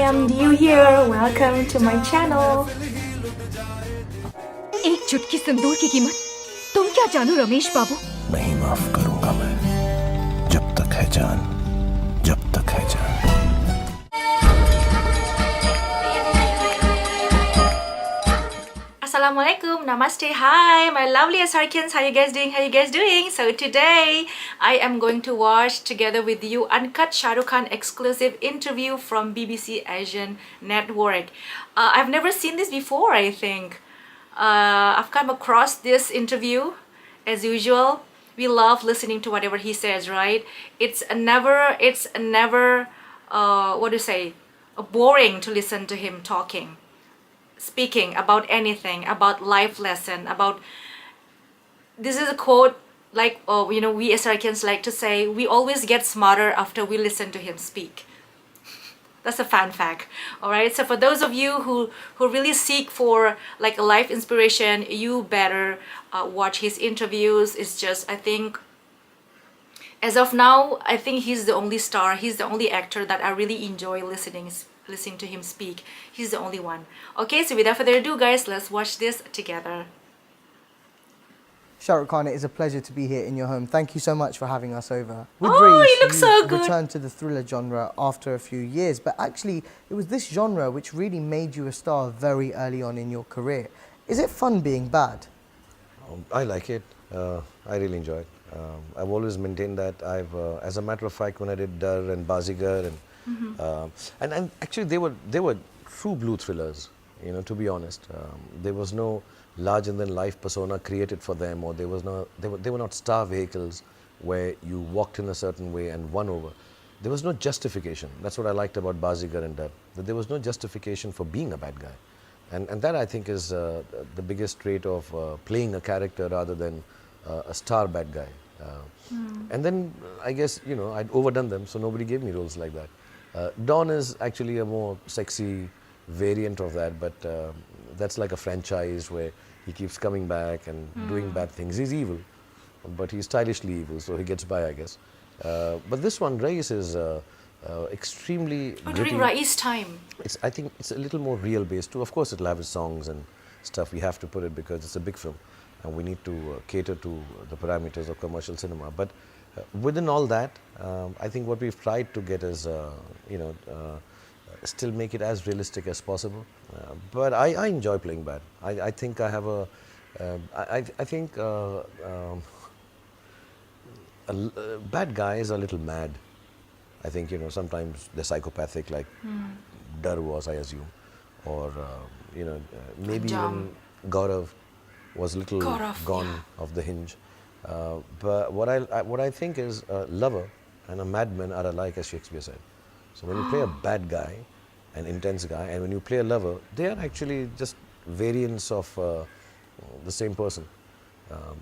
am Diyu here. Welcome to my channel. एक चुटकी सिंदूर की कीमत तुम क्या जानो रमेश बाबू? नहीं माफ करूंगा मैं, जब तक है जान, जब तक है जान. Assalamualaikum, namaste, hi, my lovely SRKians, how you guys doing, how you guys doing? So today, I am going to watch together with you Uncut Shahrukh Khan exclusive interview from BBC Asian Network. I've never seen this before, I think. I've come across this interview, as usual. We love listening to whatever he says, right? It's never, what do you say, boring to listen to him talking. Speaking about anything, about life lesson, about this is a quote like you know, we SRKians like to say, we always get smarter after we listen to him speak. That's a fun fact. All right, so for those of you who really seek for like a life inspiration, you better watch his interviews. It's just, I think as of now, I think he's the only star, he's the only actor that I really enjoy listening to him speak. He's the only one. Okay, so without further ado, guys, let's watch this together. Shahrukh Khan, it is a pleasure to be here in your home. Thank you so much for having us over. With Oh, Reese, you look so good. returned to the thriller genre after a few years, but actually it was this genre which really made you a star very early on in your career. Is it fun being bad? I like it. I really enjoy it. I've always maintained that. As a matter of fact, when I did Dar and Bazigar and actually they were true blue thrillers, you know, to be honest. There was no larger than life persona created for them, or they were not star vehicles where you walked in a certain way and won over. There was no justification. That's what I liked about Bazigar and Dar, that there was no justification for being a bad guy. And that I think is the biggest trait of playing a character rather than a star bad guy. And then I guess, you know, I'd overdone them, so nobody gave me roles like that. Don is actually a more sexy variant of that, but that's like a franchise where he keeps coming back and doing bad things. He's evil, but he's stylishly evil, so he gets by, I guess. But this one, Rais, is extremely gritty. During Rais' time. I think it's a little more real based too. Of course, it'll have its songs and stuff. We have to put it because it's a big film, and we need to cater to the parameters of commercial cinema. But within all that, I think what we've tried to get is, you know, still make it as realistic as possible. But I enjoy playing bad. I think I have a, I think bad guys are a little mad. I think, you know, sometimes they're psychopathic, like Dar was, I assume, or you know, maybe even Gaurav was a little gone off the hinge. But what I think is a lover and a madman are alike, as Shakespeare said. So when you play a bad guy, an intense guy, and when you play a lover, they are actually just variants of the same person,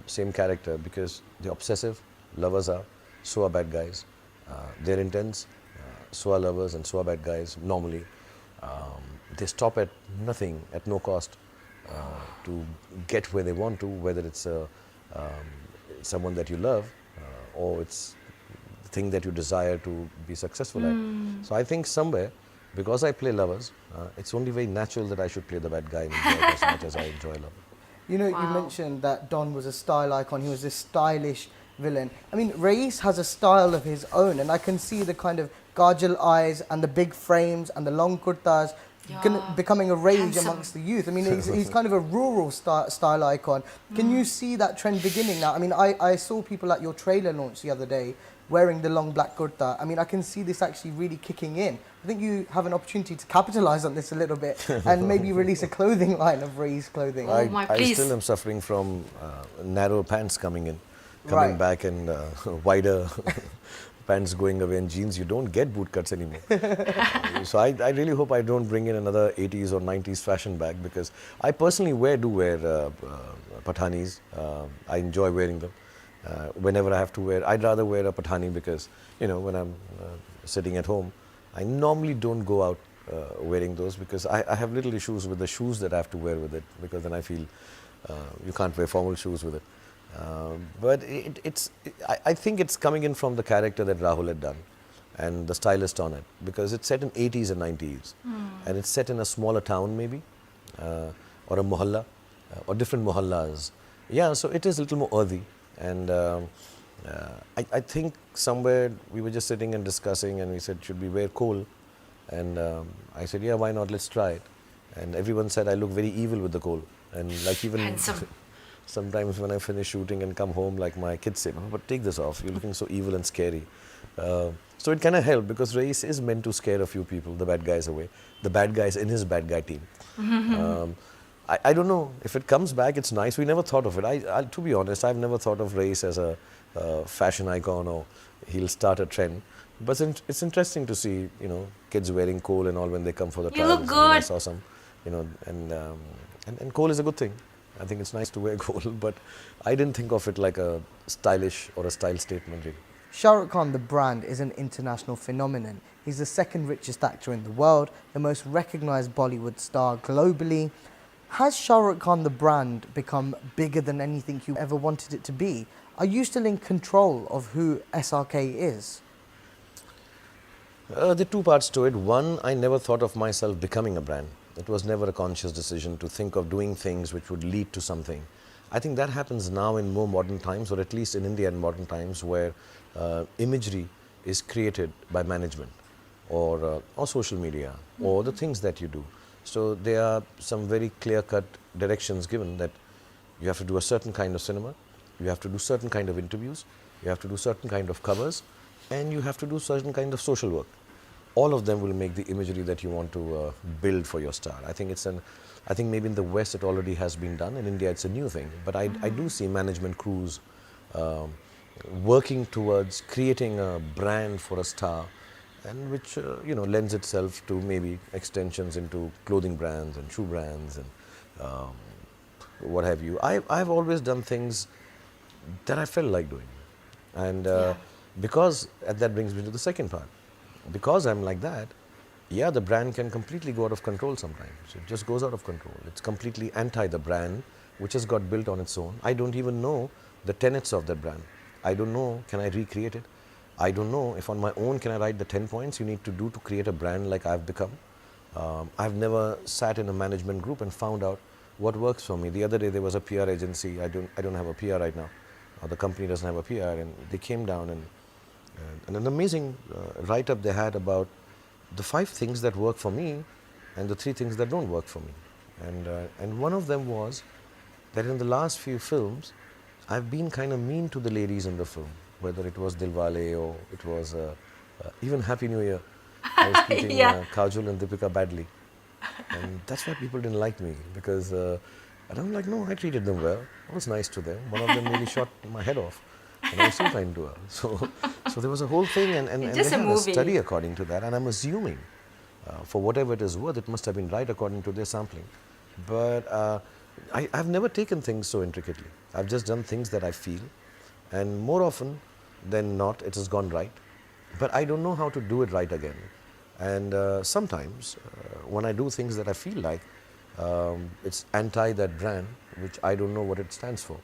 same character, because they're obsessive, lovers are, so are bad guys. They're intense, so are lovers, and so are bad guys normally. They stop at nothing, at no cost, to get where they want to, whether it's someone that you love or it's the thing that you desire to be successful at. So I think somewhere, because I play lovers, it's only very natural that I should play the bad guy and enjoy it as much as I enjoy lover. You know, you mentioned that Don was a style icon. He was this stylish villain. I mean, Rais has a style of his own, and I can see the kind of kajal eyes and the big frames and the long kurtas becoming a rage amongst the youth. I mean, he's kind of a rural style icon. Can you see that trend beginning now? I mean, I saw people at your trailer launch the other day wearing the long black kurta. I mean, I can see this actually really kicking in. I think you have an opportunity to capitalize on this a little bit and maybe release a clothing line of Rais clothing. I still am suffering from narrow pants coming back, and wider pants going away, and jeans. You don't get boot cuts anymore. So I really hope I don't bring in another 80s or 90s fashion back, because I personally do wear Pathanis. I enjoy wearing them. Whenever I have to wear, I'd rather wear a Pathani, because, you know, when I'm sitting at home, I normally don't go out wearing those, because I have little issues with the shoes that I have to wear with it, because then I feel you can't wear formal shoes with it. But I think it's coming in from the character that Rahul had done. and the stylist on it, because it's set in 80s and 90s, and it's set in a smaller town maybe, or a mohalla, or different mohallas. Yeah, so it is a little more earthy, and I think somewhere we were just sitting and discussing, and we said, should we wear kohl? And I said, yeah, why not, let's try it. And everyone said I look very evil with the kohl, and like even Handsome. sometimes when I finish shooting and come home, like my kids say, "Mama, but take this off, you're looking so evil and scary." So it kind of helped, because Reis is meant to scare a few people, the bad guys away, the bad guys in his bad guy team. I don't know, if it comes back, it's nice. We never thought of it. To be honest, I've never thought of Reis as a fashion icon, or he'll start a trend. But it's interesting to see, you know, kids wearing kohl and all when they come for the You trials. look And I good. saw some, you know, and kohl is a good thing. I think it's nice to wear kohl, but I didn't think of it like a stylish or a style statement, really. Shah Rukh Khan, the brand, is an international phenomenon. He's the second richest actor in the world, the most recognised Bollywood star globally. Has Shah Rukh Khan, the brand, become bigger than anything you ever wanted it to be? Are you still in control of who SRK is? There are two parts to it. One, I never thought of myself becoming a brand. It was never a conscious decision to think of doing things which would lead to something. I think that happens now in more modern times, or at least in India in modern times, where imagery is created by management, or social media, or the things that you do. So there are some very clear-cut directions given that you have to do a certain kind of cinema, you have to do certain kind of interviews, you have to do certain kind of covers, and you have to do certain kind of social work. All of them will make the imagery that you want to build for your star. I think I think maybe in the West it already has been done. In India it's a new thing. But I do see management crews working towards creating a brand for a star, and which you know, lends itself to maybe extensions into clothing brands and shoe brands and what have you. I've always done things that I felt like doing, and because that brings me to the second part. Because I'm like that, yeah, the brand can completely go out of control sometimes. It just goes out of control. It's completely anti the brand, which has got built on its own. I don't even know the tenets of that brand. I don't know, can I recreate it? I don't know if on my own can I write the 10 points you need to do to create a brand like I've become. I've never sat in a management group and found out what works for me. The other day there was a PR agency. I don't have a PR right now. The company doesn't have a PR, and they came down and an amazing write-up they had about the 5 things that work for me and the 3 things that don't work for me. And one of them was that in the last few films, I've been kind of mean to the ladies in the film, whether it was Dilwale or it was even Happy New Year. I was treating Kajol and Deepika badly. And that's why people didn't like me, because and I'm like, no, I treated them well. I was nice to them. One of them nearly shot my head off, and I was still kind to her. So there was a whole thing, and they just a had movie. a study according to that, and I'm assuming, for whatever it is worth, it must have been right according to their sampling. But I've never taken things so intricately. I've just done things that I feel, and more often than not, it has gone right. But I don't know how to do it right again. And sometimes, when I do things that I feel like, it's anti that brand, which I don't know what it stands for.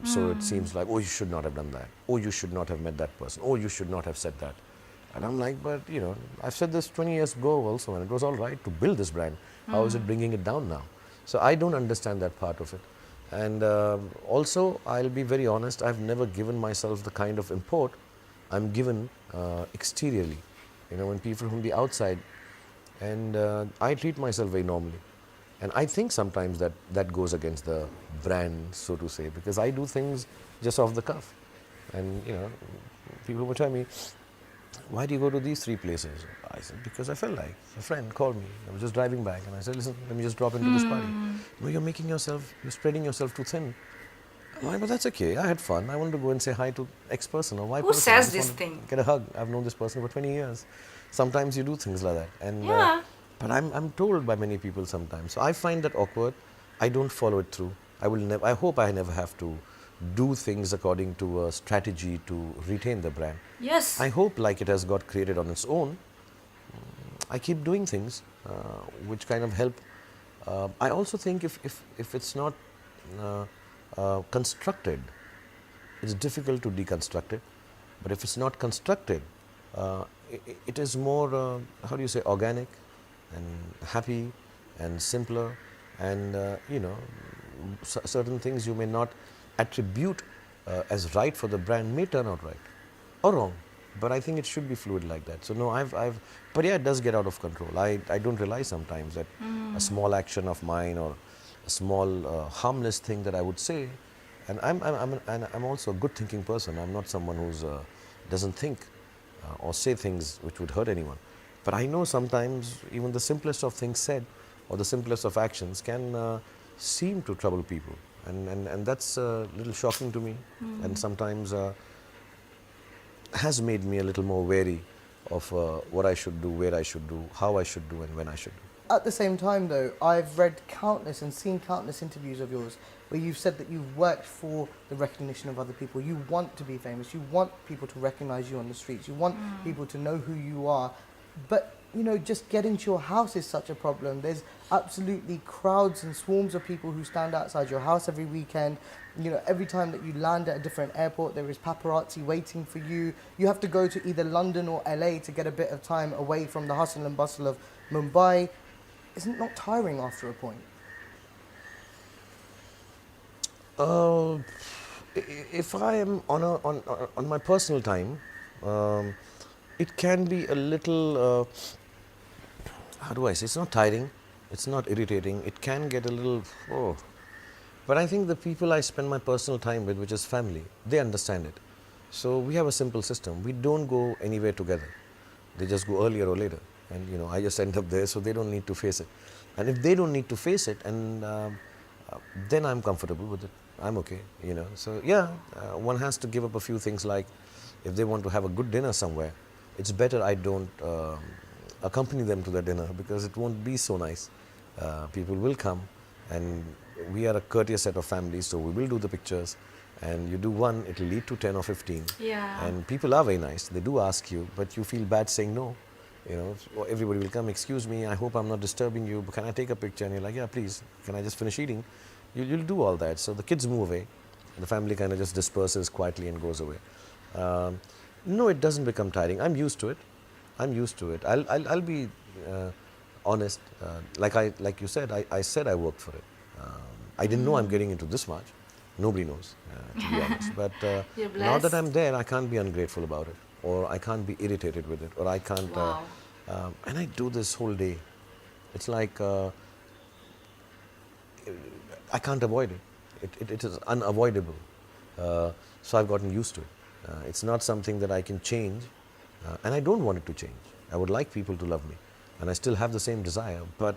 So it seems like, oh, you should not have done that. Oh, you should not have met that person. Oh, you should not have said that. And I'm like, but you know, I've said this 20 years ago also, and it was all right to build this brand. How is it bringing it down now? So I don't understand that part of it. And also, I'll be very honest, I've never given myself the kind of import I'm given exteriorly. You know, when people from the outside, and I treat myself very normally. And I think sometimes that goes against the brand, so to say, because I do things just off the cuff. And, you know, people would tell me, why do you go to these 3 places? I said, because I felt like. A friend called me. I was just driving back, and I said, listen, let me just drop into this party. No, you're spreading yourself too thin. I'm like, but that's okay. I had fun. I wanted to go and say hi to X person or Y person. Who I says just this want to thing? Get a hug. I've known this person for 20 years. Sometimes you do things like that. And, but I'm told by many people sometimes. So I find that awkward. I don't follow it through. I hope I never have to do things according to a strategy to retain the brand. Yes. I hope, like it has got created on its own, I keep doing things which kind of help. I also think if it's not constructed, it's difficult to deconstruct it. But if it's not constructed, it is more, how do you say, organic and happy and simpler, and you know, certain things you may not attribute as right for the brand may turn out right or wrong, but I think it should be fluid like that. So no, but yeah, it does get out of control. I don't realize sometimes that a small action of mine or a small harmless thing that I would say, and I'm also a good thinking person. I'm not someone who's doesn't think or say things which would hurt anyone. But I know sometimes even the simplest of things said or the simplest of actions can seem to trouble people, and that's a little shocking to me, and sometimes has made me a little more wary of what I should do, where I should do, how I should do, and when I should do. At the same time, though, I've read countless and seen countless interviews of yours where you've said that you've worked for the recognition of other people. You want to be famous. You want people to recognize you on the streets. You want people to know who you are. But, you know, just getting to your house is such a problem. There's absolutely crowds and swarms of people who stand outside your house every weekend. You know, every time that you land at a different airport, there is paparazzi waiting for you. You have to go to either London or LA to get a bit of time away from the hustle and bustle of Mumbai. Isn't it not tiring after a point? If I am on my personal time, it can be a little, how do I say, it's not tiring, it's not irritating, it can get a little, but I think the people I spend my personal time with, which is family, they understand it. So we have a simple system. We don't go anywhere together. They just go earlier or later, and you know, I just end up there, so they don't need to face it. And if they don't need to face it, and then I'm comfortable with it. I'm okay, you know. So yeah, one has to give up a few things, like if they want to have a good dinner somewhere, it's better I don't accompany them to the dinner, because it won't be so nice. People will come, and we are a courteous set of families, so we will do the pictures, and you do one, it will lead to 10 or 15. Yeah. And people are very nice, they do ask you, but you feel bad saying no. You know, everybody will come, excuse me, I hope I'm not disturbing you, but can I take a picture? And you're like, yeah, please, can I just finish eating? You'll do all that. So the kids move away, the family kind of just disperses quietly and goes away. No, it doesn't become tiring. I'm used to it. I'm used to it. I'll be honest. Like you said, I said I worked for it. I didn't know I'm getting into this much. Nobody knows, to be honest. But You're now that blessed. I'm there, I can't be ungrateful about it, or I can't be irritated with it, or I can't. Wow. And I do this whole day. It's like I can't avoid it. It is unavoidable. So I've gotten used to it. It's not something that I can change, and I don't want it to change. I would like people to love me, and I still have the same desire, but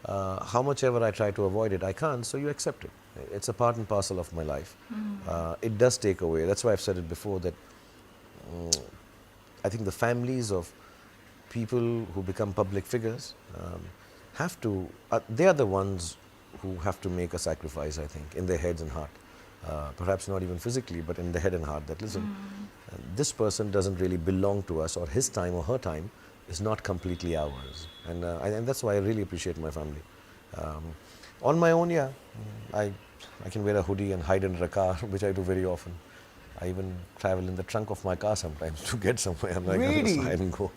how much ever I try to avoid it, I can't, so you accept it. It's a part and parcel of my life. It does take away. That's why I've said it before, that I think the families of people who become public figures have to, they are the ones who have to make a sacrifice, I think, in their heads and heart. Perhaps not even physically, but in the head and heart, that listen, this person doesn't really belong to us, or his time or her time is not completely ours. And that's why I really appreciate my family. On my own, yeah, I can wear a hoodie and hide under a car, which I do very often. I even travel in the trunk of my car sometimes to get somewhere. I'm like, Really? I'll just hide and go,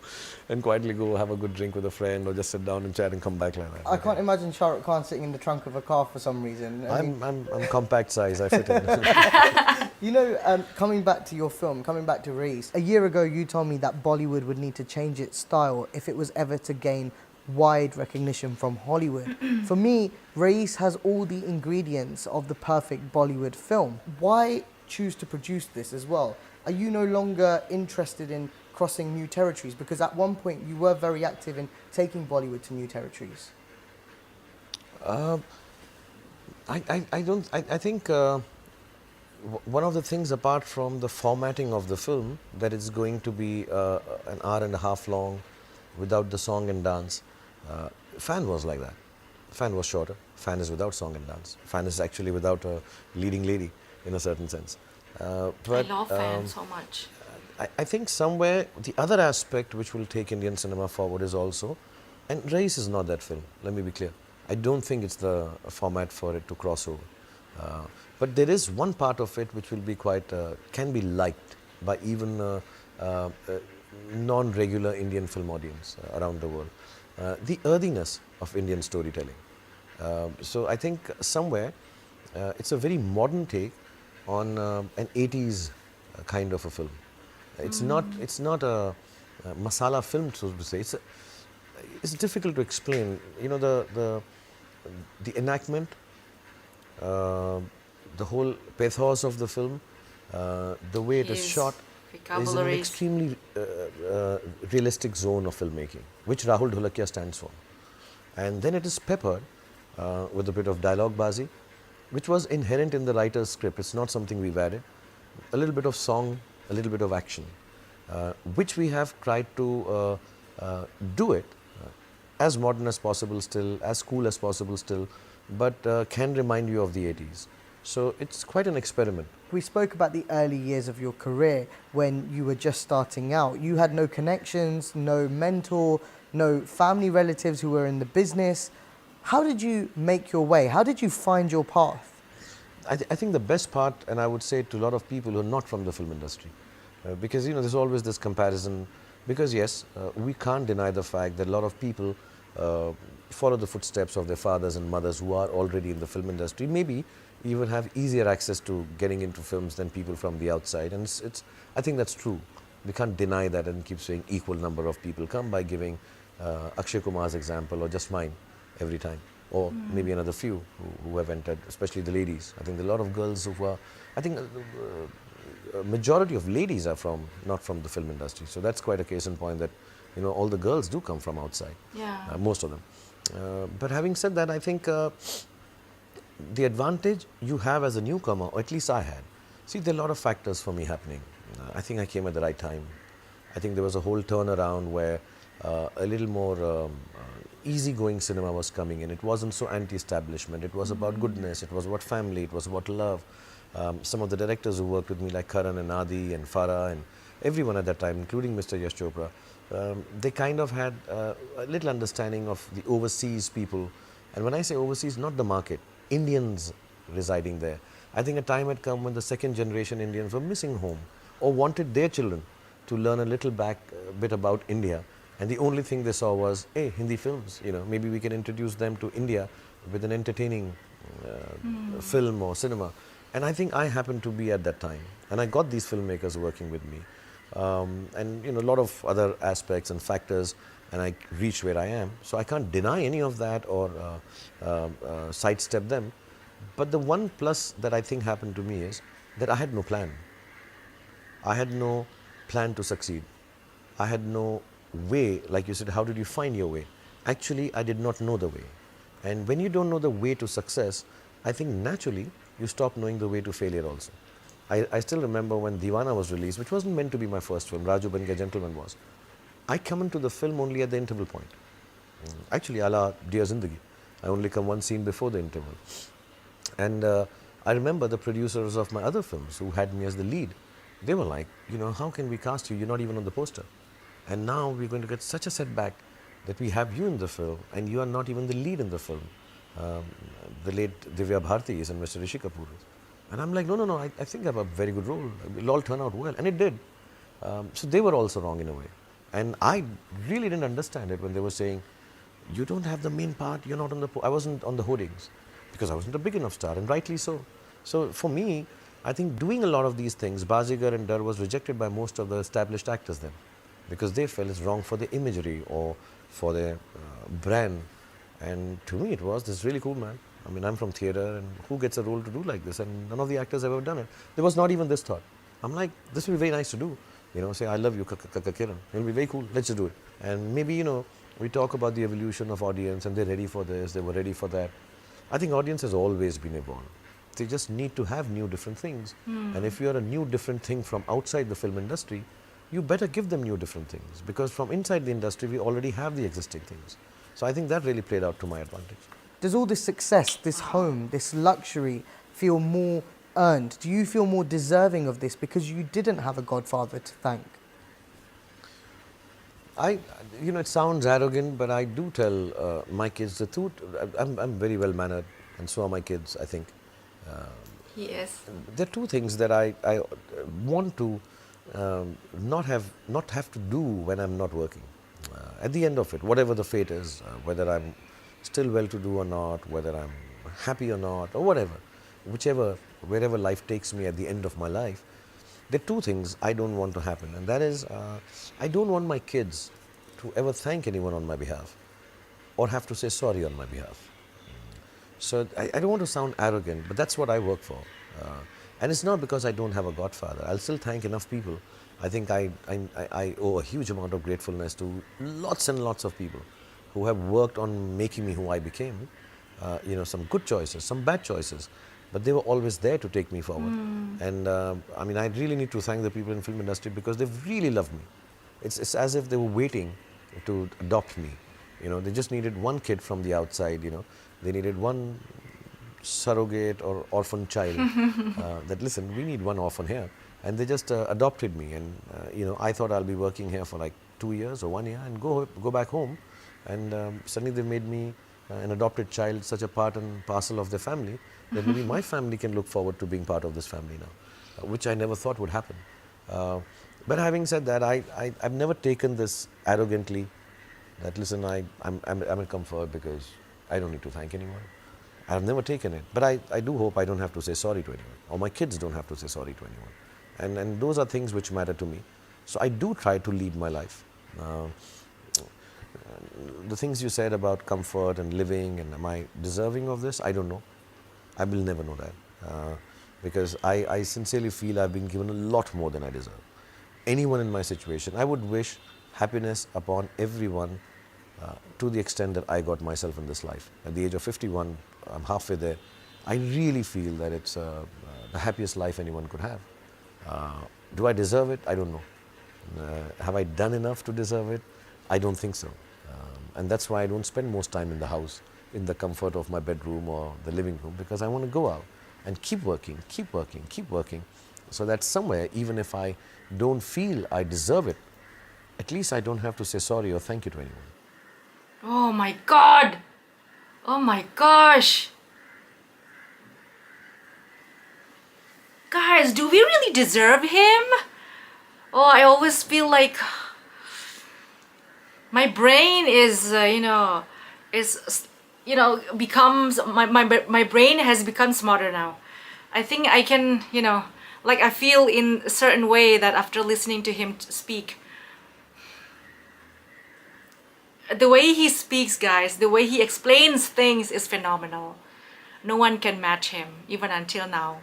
and quietly go have a good drink with a friend, or just sit down and chat and come back like that. I can't imagine Shah Rukh Khan sitting in the trunk of a car for some reason. I mean, I'm compact size, I fit in. you know, coming back to your film, coming back to Reese, a year ago you told me that Bollywood would need to change its style if it was ever to gain wide recognition from Hollywood. For me, Reese has all the ingredients of the perfect Bollywood film. Why choose to produce this as well? Are you no longer interested in crossing new territories? Because at one point you were very active in taking Bollywood to new territories. I think one of the things, apart from the formatting of the film, that it's going to be an hour and a half long without the song and dance. Fan was like that. Fan was shorter. Fan is without song and dance. Fan is actually without a leading lady, in a certain sense. But I love fans so much. I think somewhere the other aspect which will take Indian cinema forward is also, and Race is not that film, let me be clear. I don't think it's the format for it to cross over. But there is one part of it which will be quite, can be liked by even non-regular Indian film audience around the world. The earthiness of Indian storytelling. So I think somewhere it's a very modern take on an 80s kind of a film. It's not a masala film, so to say. It's difficult to explain. You know, the enactment, the whole pathos of the film, the way it is shot is in an extremely realistic zone of filmmaking, which Rahul Dholakia stands for. And then it is peppered with a bit of dialogue bazi, which was inherent in the writer's script. It's not something we've added. A little bit of song, a little bit of action, which we have tried to do it as modern as possible still, as cool as possible still, but can remind you of the 80s. So it's quite an experiment. We spoke about the early years of your career when you were just starting out. You had no connections, no mentor, no family relatives who were in the business. How did you make your way? How did you find your path? I think the best part, and I would say to a lot of people who are not from the film industry, because you know there's always this comparison, because yes, we can't deny the fact that a lot of people follow the footsteps of their fathers and mothers who are already in the film industry, maybe even have easier access to getting into films than people from the outside, and I think that's true. We can't deny that and keep saying equal number of people come by giving Akshay Kumar's example or just mine every time, or maybe another few who have entered, especially the ladies. I think a lot of girls who are, I think a majority of ladies are not from the film industry, so that's quite a case in point that, you know, all the girls do come from outside, most of them. But having said that, I think the advantage you have as a newcomer, or at least I had, see, there are a lot of factors for me happening. I think I came at the right time. I think there was a whole turnaround where a little more easygoing cinema was coming in. It wasn't so anti-establishment. It was about goodness. It was about family. It was about love. Some of the directors who worked with me, like Karan and Adi and Farah and everyone at that time, including Mr. Yash Chopra, they kind of had a little understanding of the overseas people. And when I say overseas, not the market, Indians residing there. I think a time had come when the second generation Indians were missing home or wanted their children to learn a little bit about India. And the only thing they saw was, hey, Hindi films, you know, maybe we can introduce them to India with an entertaining film or cinema. And I think I happened to be at that time. And I got these filmmakers working with me. And, you know, a lot of other aspects and factors, and I reached where I am. So I can't deny any of that or sidestep them. But the one plus that I think happened to me is that I had no plan. I had no plan to succeed. I had no way, like you said, how did you find your way? Actually, I did not know the way. And when you don't know the way to success, I think naturally you stop knowing the way to failure also. I still remember when Deewana was released, which wasn't meant to be my first film, Raju Ban Gaya Gentleman was. I come into the film only at the interval point. Actually, a la Dear Zindagi. I only come one scene before the interval. And I remember the producers of my other films who had me as the lead. They were like, you know, how can we cast you? You're not even on the poster. And now we're going to get such a setback that we have you in the film and you are not even the lead in the film. The late Divya Bharti is and Mr. Rishi Kapoor is. And I'm like, no, I think I have a very good role. It'll all turn out well. And it did. So they were also wrong in a way. And I really didn't understand it when they were saying, you don't have the main part, you're not on the... I wasn't on the hoardings because I wasn't a big enough star, and rightly so. So for me, I think doing a lot of these things, Bazigar and Dar was rejected by most of the established actors then because they felt it's wrong for their imagery or for their brand. And to me, it was this really cool, man. I mean, I'm from theatre, and who gets a role to do like this? And none of the actors have ever done it. There was not even this thought. I'm like, this will be very nice to do. You know, say, I love you, Kiran. It'll be very cool. Let's just do it. And maybe, you know, we talk about the evolution of audience, and they're ready for this, they were ready for that. I think audience has always been evolved. They just need to have new, different things. And if you're a new, different thing from outside the film industry, you better give them new, different things. Because from inside the industry, we already have the existing things. So I think that really played out to my advantage. Does all this success, this home, this luxury feel more earned? Do you feel more deserving of this because you didn't have a godfather to thank? You know, it sounds arrogant, but I do tell my kids the truth. I'm very well mannered, and so are my kids, I think. Yes. There are two things that I want to not have to do when I'm not working. At the end of it, whatever the fate is, whether I'm still well-to-do or not, whether I'm happy or not, or whatever, wherever life takes me at the end of my life, there are two things I don't want to happen, and that is, I don't want my kids to ever thank anyone on my behalf or have to say sorry on my behalf. So I don't want to sound arrogant, but that's what I work for. And it's not because I don't have a godfather. I'll still thank enough people. I think I owe a huge amount of gratefulness to lots and lots of people who have worked on making me who I became. Some good choices, some bad choices, but they were always there to take me forward. And I mean, I really need to thank the people in the film industry because they've really loved me. It's as if they were waiting to adopt me. They just needed one kid from the outside, they needed one surrogate or orphan child that, listen, we need one orphan here. And they just adopted me. And, I thought I'll be working here for like 2 years or 1 year and go back home. And suddenly they made me an adopted child, such a part and parcel of their family, that maybe my family can look forward to being part of this family now, which I never thought would happen. But having said that, I've never taken this arrogantly, that, listen, I'm in comfort because I don't need to thank anyone. I've never taken it. But I do hope I don't have to say sorry to anyone, or my kids don't have to say sorry to anyone. And those are things which matter to me. So I do try to lead my life. The things you said about comfort and living and am I deserving of this, I don't know. I will never know that. Because I sincerely feel I've been given a lot more than I deserve. Anyone in my situation, I would wish happiness upon everyone to the extent that I got myself in this life. At the age of 51, I'm halfway there. I really feel that it's the happiest life anyone could have. Do I deserve it? I don't know. Have I done enough to deserve it? I don't think so. And that's why I don't spend most time in the house, in the comfort of my bedroom or the living room, because I want to go out and keep working, so that somewhere, even if I don't feel I deserve it, at least I don't have to say sorry or thank you to anyone. Oh my God! Oh my gosh! Guys, do we really deserve him? Oh, I always feel like my brain is, becomes, my brain has become smarter now. I think I can, I feel in a certain way that after listening to him speak, the way he speaks, guys, the way he explains things is phenomenal. No one can match him, even until now.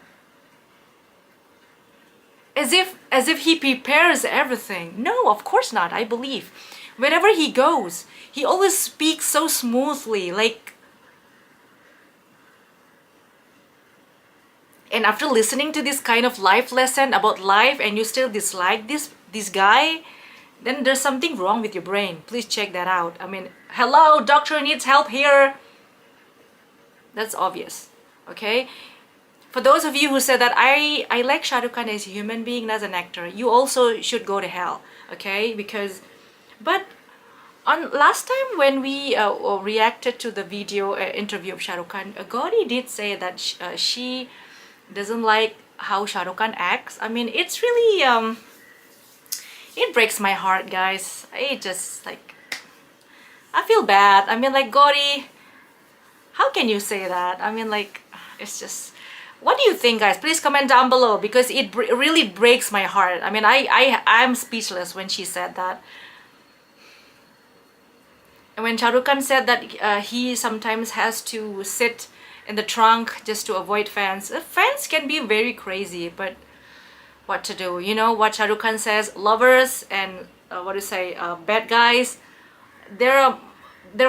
As if he prepares everything. No, of course not, I believe. Wherever he goes, he always speaks so smoothly, like... And after listening to this kind of life lesson about life and you still dislike this guy, then there's something wrong with your brain. Please check that out. I mean, hello, doctor needs help here. That's obvious, okay? For those of you who said that I like Shahrukh Khan as a human being, not as an actor, you also should go to hell, okay? But on last time when we reacted to the video interview of Shahrukh Khan, Gauri did say that she doesn't like how Shahrukh Khan acts. I mean, it's really it breaks my heart, guys. It just like, I feel bad. I mean, like, Gauri, how can you say that? I mean, like, it's just, what do you think, guys? Please comment down below, because it really breaks my heart. I mean, I'm speechless when she said that. And when Shahrukh Khan said that he sometimes has to sit in the trunk just to avoid fans. Fans can be very crazy, but what to do? You know what Shahrukh Khan says, lovers and bad guys, there are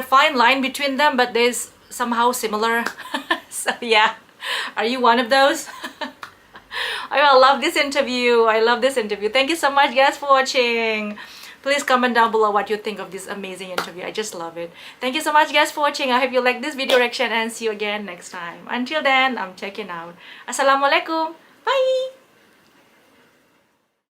fine line between them, but there's somehow similar. So yeah, are you one of those? I love this interview. I love this interview. Thank you so much, guys, for watching. Please comment down below what you think of this amazing interview. I just love it. Thank you so much, guys, for watching. I hope you like this video reaction and see you again next time. Until then, I'm checking out. Assalamualaikum. Bye.